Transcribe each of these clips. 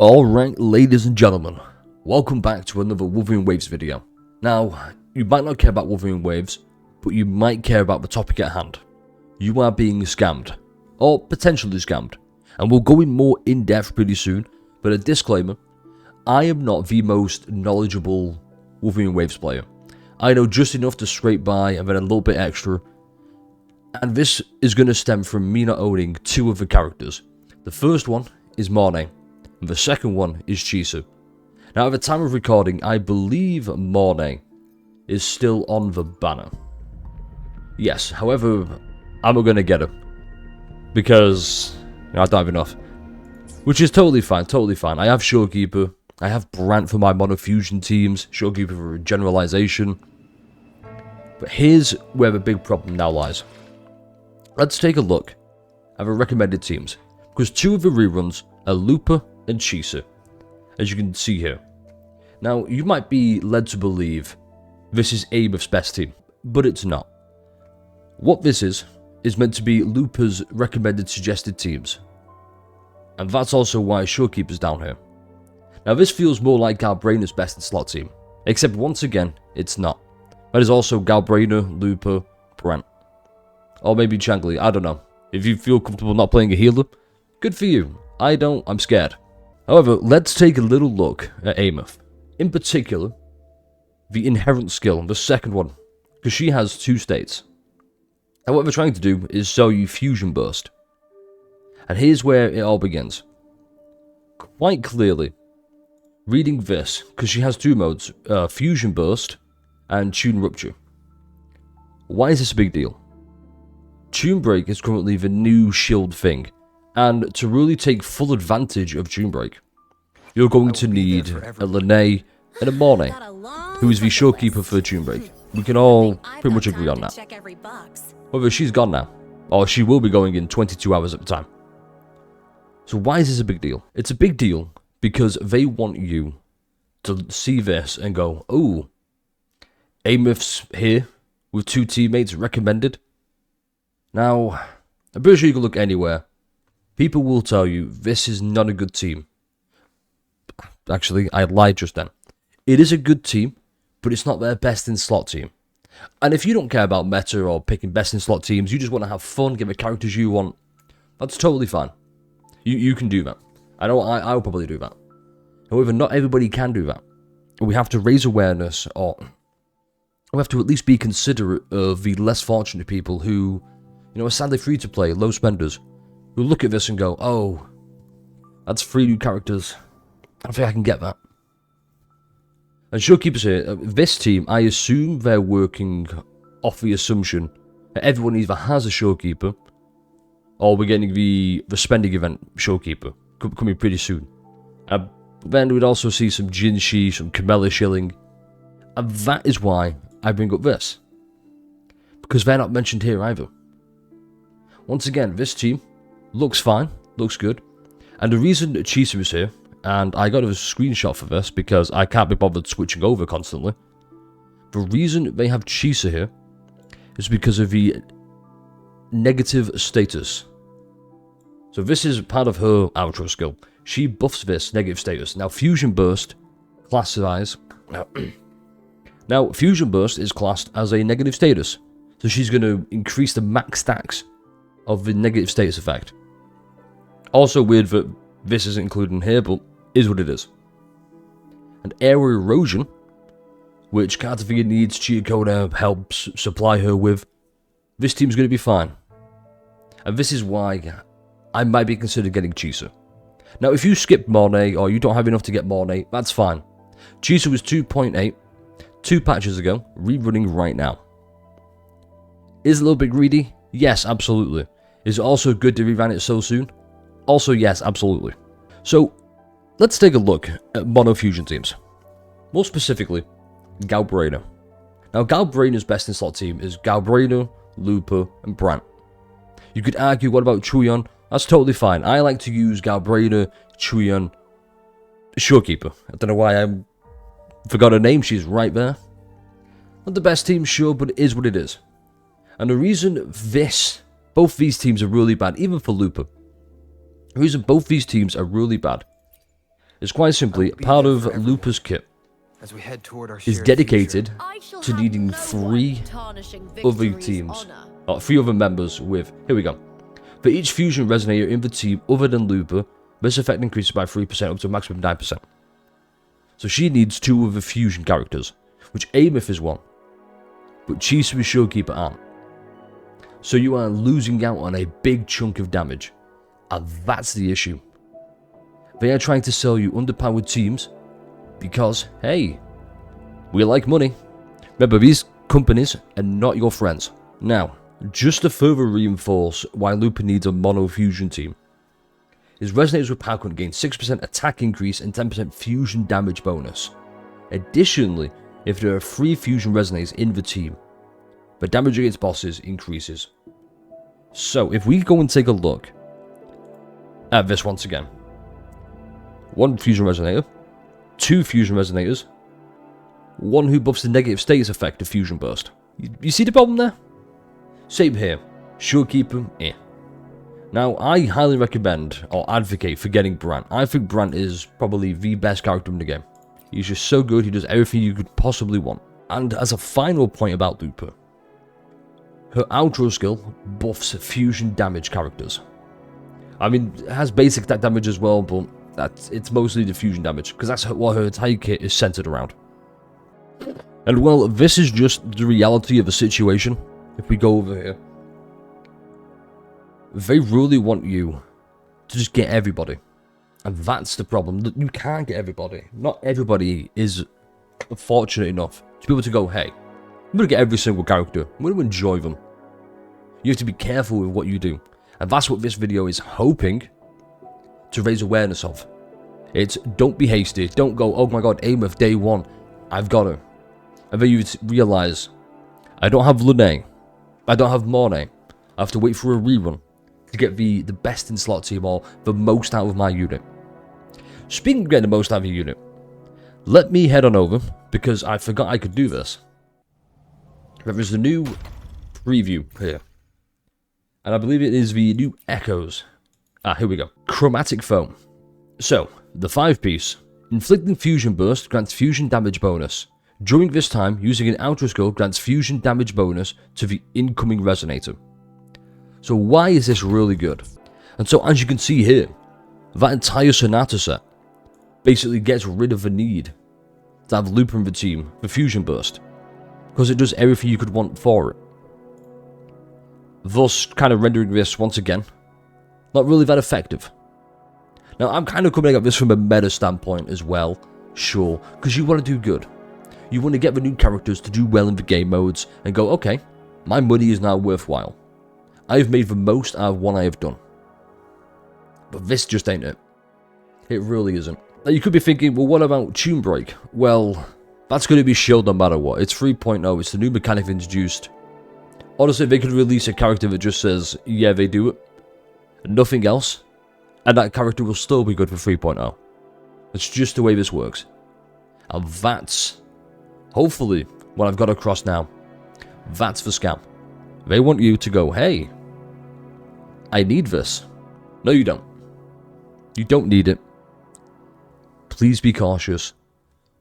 Alright, ladies and gentlemen, welcome back to another Wuthering Waves video. Now, you might not care about Wuthering Waves, but you might care about the topic at hand. You are being scammed, or potentially scammed, and we'll go in more in depth pretty soon, but a disclaimer, I am not the most knowledgeable Wuthering Waves player. I know just enough to scrape by and then a little bit extra, and this is going to stem from me not owning two of the characters. The first one is Morne. The second one is Chisa. Now at the time of recording, I believe Morne is still on the banner. Yes, however, I'm not going to get her. Because I don't have enough. Which is totally fine, totally fine. I have Shorekeeper, I have Brant for my Monofusion teams, Shorekeeper for generalization. But here's where the big problem now lies. Let's take a look at the recommended teams. Because two of the reruns are Looper and Chisa, as you can see here. Now, you might be led to believe this is Ameth's best team, but it's not. What this is meant to be Looper's recommended suggested teams. And that's also why Shorekeeper's down here. Now, this feels more like Galbrainer's best in slot team, except once again, it's not. That is also Galbrainer, Looper, Brant. Or maybe Changli, I don't know. If you feel comfortable not playing a healer, good for you. I don't, I'm scared. However, let's take a little look at Ameth. In particular, the inherent skill, the second one, because she has two states. And what they're trying to do is sell you Fusion Burst. And here's where it all begins. Quite clearly, reading this, because she has two modes, Fusion Burst and Tune Rupture. Why is this a big deal? Tune Break is currently the new shield thing. And to really take full advantage of Tune Break, you're going to need a Lene and a Morne, who is the Shorekeeper for Tune Break. We can all pretty much agree on that. However, she's gone now, or she will be going in 22 hours at the time. So why is this a big deal? It's a big deal because they want you to see this and go, oh, Ameth's here with two teammates recommended. Now, I'm pretty sure you can look anywhere. People will tell you this is not a good team. Actually, I lied just then. It is a good team, but it's not their best in slot team. And if you don't care about meta or picking best in slot teams, you just want to have fun, get the characters you want, that's totally fine. You can do that. I know I'll probably do that. However, not everybody can do that. We have to raise awareness, or we have to at least be considerate of the less fortunate people who, are sadly free to play, low spenders, who look at this and go, oh, that's 3 new characters. I don't think I can get that. And Shorekeeper's here. This team, I assume they're working off the assumption that everyone either has a Shorekeeper, or we're getting the spending event Shorekeeper coming pretty soon. Then we'd also see some Jinshi, some Camella shilling. And that is why I bring up this. Because they're not mentioned here either. Once again, this team looks fine, looks good. And the reason Chisa is here, and I got a screenshot for this because I can't be bothered switching over constantly. The reason they have Chisa here is because of the negative status. So this is part of her outro skill. She buffs this negative status. Now Fusion Burst classifies... Now Fusion Burst is classed as a negative status. So she's going to increase the max stacks of the negative status effect. Also weird that this isn't included in here, but is what it is. And Area Erosion, which Cartavia needs Chiacoda helps supply her with, this team's going to be fine. And this is why I might be considered getting Chisa. Now if you skip Morne, or you don't have enough to get Morne, that's fine. Chisa was 2.8, 2 patches ago, rerunning right now. Is it a little bit greedy? Yes, absolutely. Is it also good to rerun it so soon? Also, yes, absolutely. So, let's take a look at Monofusion teams. More specifically, Galbrainer. Now, Galbrainer's best in slot team is Galbrainer, Looper, and Brant. You could argue, what about Chuyon? That's totally fine. I like to use Galbrainer, Chuyon, Shorekeeper. I don't know why I forgot her name, she's right there. Not the best team, sure, but it is what it is. And the reason both these teams are really bad, even for Looper, the reason both these teams are really bad is quite simply part of Looper's kit is dedicated to needing 3 other teams, or 3 other members with, here we go. For each fusion resonator in the team other than Looper, this effect increases by 3% up to a maximum 9%. So she needs 2 other fusion characters, which Ameth is one, but Chisa and Showkeeper aren't. So you are losing out on a big chunk of damage, and that's the issue. They are trying to sell you underpowered teams because, hey, we like money. Remember, these companies are not your friends. Now, just to further reinforce why Looper needs a Monofusion team, his resonators with power gain 6% attack increase and 10% fusion damage bonus. Additionally, if there are 3 fusion resonators in the team, the damage against bosses increases. So, if we go and take a look at this once again. 1 fusion resonator, 2 fusion resonators, 1 who buffs the negative status effect of fusion burst. You see the problem there? Same here. Showkeeper, eh. Now, I highly recommend or advocate for getting Brant. I think Brant is probably the best character in the game. He's just so good, he does everything you could possibly want. And as a final point about Looper, her outro skill buffs fusion damage characters. I mean, it has basic attack damage as well, but it's mostly the fusion damage, because that's what her entire kit is centered around. And well, this is just the reality of the situation. If we go over here, they really want you to just get everybody, and that's the problem. You can't get everybody. Not everybody is fortunate enough to be able to go, hey, I'm going to get every single character, I'm going to enjoy them. You have to be careful with what you do, and that's what this video is hoping to raise awareness of. It's don't be hasty, don't go, oh my god, Ameth day 1, I've got her. And then you realise, I don't have Lune, I don't have Morne, I have to wait for a rerun to get the best in slot team or the most out of my unit. Speaking of getting the most out of your unit, let me head on over, because I forgot I could do this. There is a new preview here, and I believe it is the new Echoes. Here we go. Chromatic Foam. So, the 5-piece. Inflicting Fusion Burst grants fusion damage bonus. During this time, using an outro skill grants fusion damage bonus to the incoming resonator. So why is this really good? And so as you can see here, that entire Sonata set basically gets rid of the need to have Looper in the team for Fusion Burst, because it does everything you could want for it. Thus kind of rendering this, once again, not really that effective. Now I'm kind of coming at this from a meta standpoint as well, sure, because you want to do good. You want to get the new characters to do well in the game modes and go, okay, my money is now worthwhile. I've made the most out of what I have done. But this just ain't it. It really isn't. Now you could be thinking, well, what about Tune Break? Well, that's going to be shielded no matter what. It's 3.0, it's the new mechanic introduced. Honestly, they could release a character that just says, yeah, they do it, and nothing else, and that character will still be good for 3.0. It's just the way this works. And that's, hopefully, what I've got across now. That's the scam. They want you to go, hey, I need this. No, you don't. You don't need it. Please be cautious.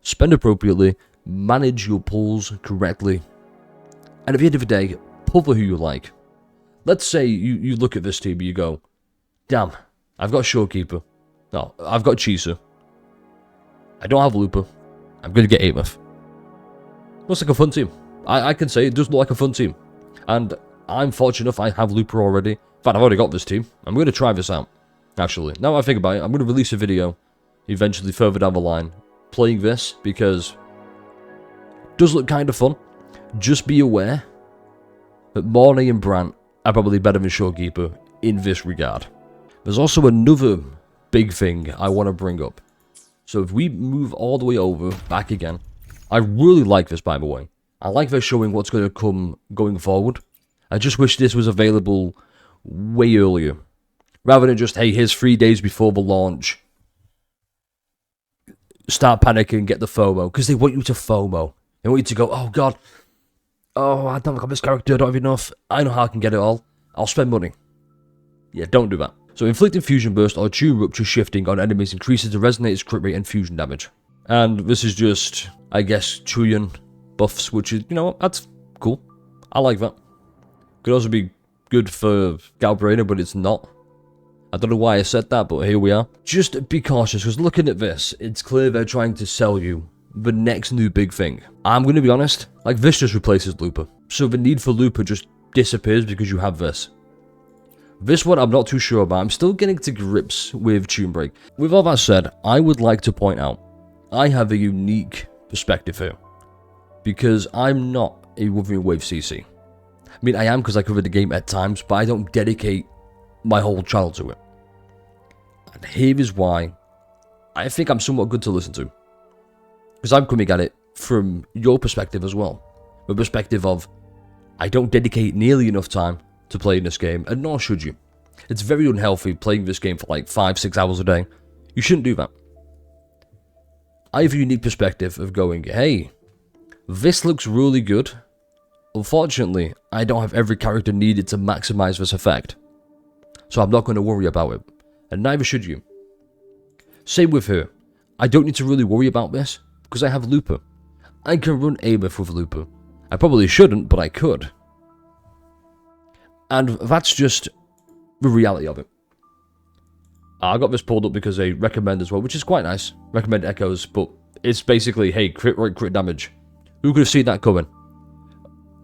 Spend appropriately. Manage your pulls correctly. And at the end of the day, pull for who you like. Let's say you look at this team and you go, damn, I've got Showkeeper. No, I've got Chisa. I don't have Looper. I'm going to get Ameth. Looks like a fun team. I can say it does look like a fun team. And I'm fortunate enough I have Looper already. In fact, I've already got this team. I'm going to try this out. Actually, now I think about it, I'm going to release a video eventually further down the line playing this, because it does look kind of fun. Just be aware that Morne and Brant are probably better than Showkeeper in this regard. There's also another big thing I want to bring up. So if we move all the way over, back again, I really like this, by the way. I like they're showing what's going to come going forward. I just wish this was available way earlier, rather than just, hey, here's 3 days before the launch. Start panicking, get the FOMO, because they want you to FOMO. They want you to go, oh god, oh, I don't got this character, I don't have enough. I know how I can get it all. I'll spend money. Yeah, don't do that. So inflicting fusion burst or tune rupture shifting on enemies increases the resonator's crit rate and fusion damage. And this is just, I guess, Chuyan buffs, which is, you know what, that's cool. I like that. Could also be good for Galbrainer, but it's not. I don't know why I said that, but here we are. Just be cautious, because looking at this, it's clear they're trying to sell you the next new big thing. I'm going to be honest, like this just replaces Looper. So the need for Looper just disappears because you have this. This one I'm not too sure about. I'm still getting to grips with Tune Break. With all that said, I would like to point out, I have a unique perspective here. Because I'm not a Wolverine Wave CC. I mean, I am because I cover the game at times, but I don't dedicate my whole channel to it. And here is why I think I'm somewhat good to listen to. Because I'm coming at it from your perspective as well. The perspective of, I don't dedicate nearly enough time to playing this game, and nor should you. It's very unhealthy playing this game for like 5-6 hours a day. You shouldn't do that. I have a unique perspective of going, hey, this looks really good. Unfortunately, I don't have every character needed to maximize this effect. So I'm not going to worry about it. And neither should you. Same with her. I don't need to really worry about this, because I have Looper. I can run Ameth with Looper. I probably shouldn't, but I could. And that's just the reality of it. I got this pulled up because they recommend as well, which is quite nice. Recommend echoes, but it's basically, hey, crit rate, crit damage. Who could have seen that coming?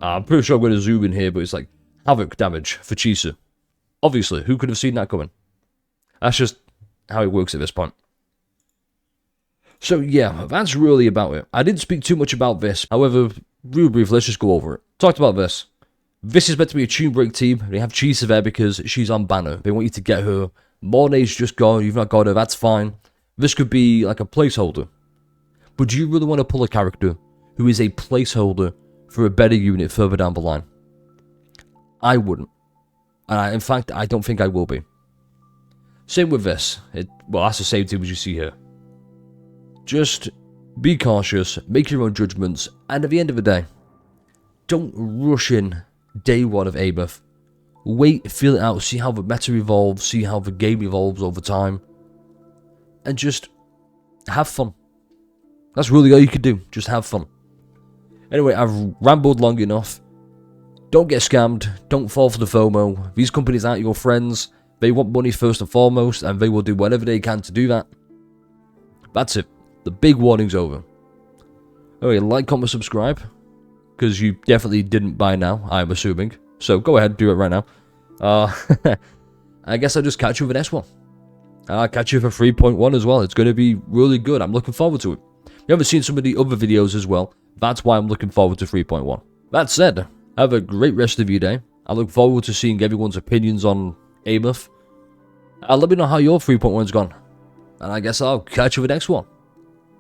I'm pretty sure I'm going to zoom in here, but it's like havoc damage for Chisa. Obviously, who could have seen that coming? That's just how it works at this point. So yeah, that's really about it. I didn't speak too much about this. However, real brief, let's just go over it. Talked about this. This is meant to be a Tune Break team. They have Chisa there because she's on banner. They want you to get her. Mornay's just gone. You've not got her. That's fine. This could be like a placeholder. But do you really want to pull a character who is a placeholder for a better unit further down the line? I wouldn't. And in fact, I don't think I will be. Same with this. Well, that's the same team as you see here. Just be cautious, make your own judgments, and at the end of the day, don't rush in day one of Ameth. Wait, feel it out, see how the meta evolves, see how the game evolves over time, and just have fun. That's really all you can do, just have fun. Anyway, I've rambled long enough. Don't get scammed, don't fall for the FOMO. These companies aren't your friends. They want money first and foremost, and they will do whatever they can to do that. That's it. The big warning's over. Anyway, like, comment, subscribe. Because you definitely didn't by now, I'm assuming. So go ahead, do it right now. I guess I'll just catch you with the next one. I'll catch you for 3.1 as well. It's going to be really good. I'm looking forward to it. You haven't seen some of the other videos as well. That's why I'm looking forward to 3.1. That said, have a great rest of your day. I look forward to seeing everyone's opinions on Ameth. Let me know how your 3.1's gone. And I guess I'll catch you with the next one.